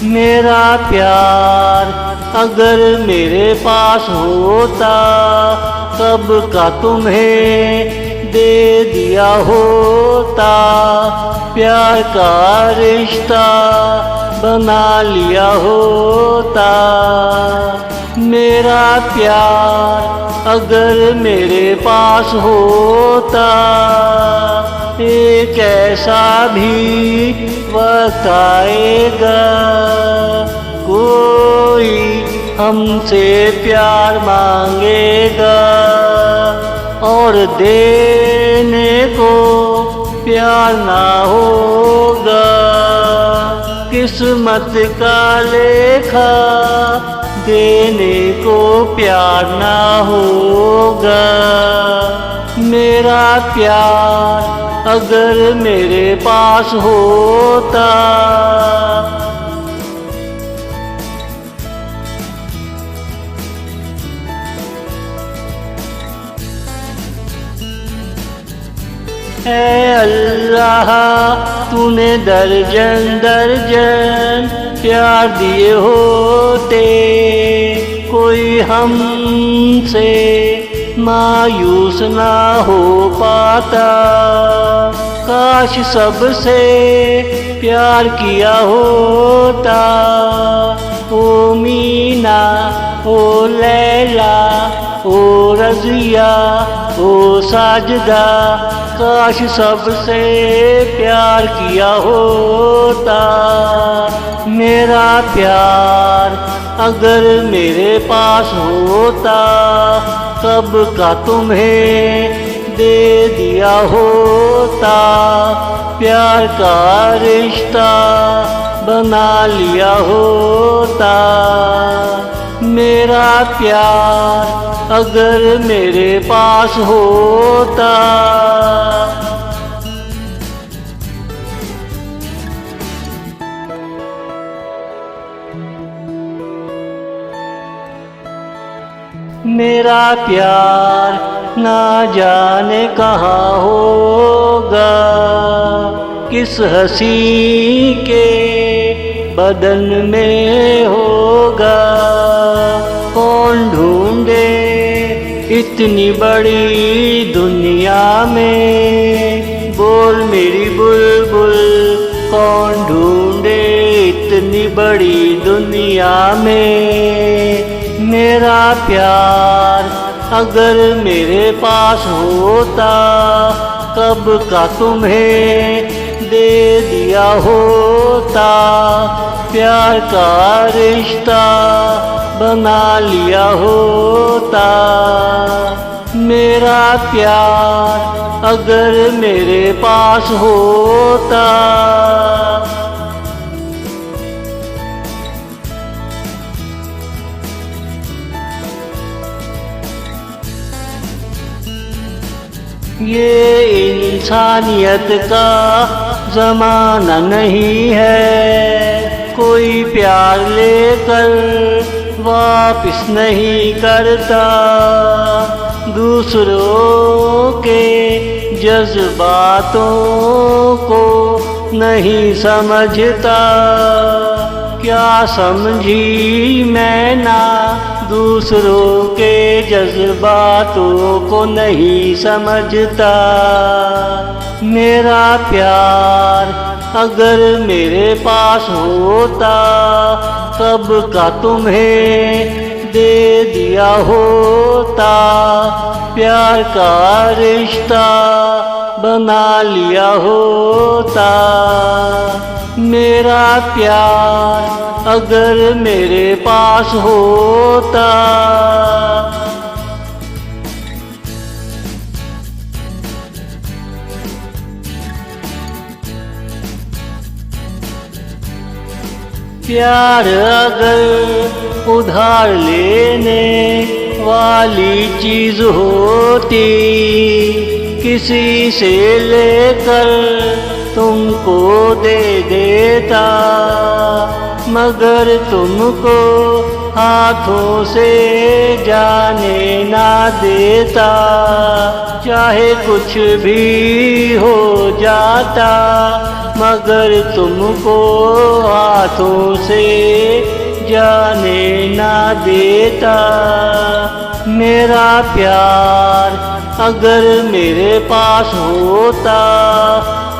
मेरा प्यार अगर मेरे पास होता कब का तुम्हें दे दिया होता। प्यार का रिश्ता बना लिया होता। मेरा प्यार अगर मेरे पास होता एक ऐसा भी वक्त आएगा कोई हमसे प्यार मांगेगा और देने को प्यार ना होगा। किस्मत का लेखा देने को प्यार ना होगा। मेरा प्यार अगर मेरे पास होता ऐ अल्लाह तूने दर्जन दर्जन प्यार दिए होते कोई हमसे मायूस ना हो पाता। काश सबसे प्यार किया होता। ओ मीना ओ लैला ओ रज़िया ओ साजदा काश सबसे प्यार किया होता। मेरा प्यार अगर मेरे पास होता कब का तुम्हें दे दिया होता। प्यार का रिश्ता बना लिया होता। मेरा प्यार अगर मेरे पास होता। मेरा प्यार ना जाने कहाँ होगा किस हंसी के बदन में होगा। कौन ढूंढे इतनी बड़ी दुनिया में बोल मेरी बुलबुल कौन ढूंढे इतनी बड़ी दुनिया में। मेरा प्यार अगर मेरे पास होता कब का तुम्हें दे दिया होता। प्यार का रिश्ता बना लिया होता। मेरा प्यार अगर मेरे पास होता। ये इंसानियत का ज़माना नहीं है कोई प्यार लेकर वापिस नहीं करता। दूसरों के जज्बातों को नहीं समझता। क्या समझी मैं ना दूसरों के जज्बातों को नहीं समझता। मेरा प्यार अगर मेरे पास होता कब का तुम्हें दे दिया होता। प्यार का रिश्ता बना लिया होता। मेरा प्यार अगर मेरे पास होता। प्यार अगर उधार लेने वाली चीज होती किसी से लेकर तुमको दे देता। मगर तुमको हाथों से जाने ना देता। चाहे कुछ भी हो जाता, मगर तुमको हाथों से जाने ना देता। मेरा प्यार अगर मेरे पास होता,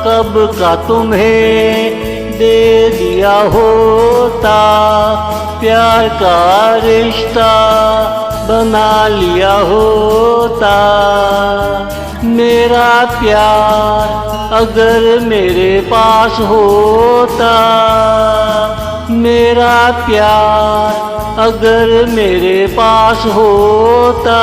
कब का तुम्हें दे दिया होता। प्यार का रिश्ता बना लिया होता। मेरा प्यार अगर मेरे पास होता, मेरा प्यार अगर मेरे पास होता।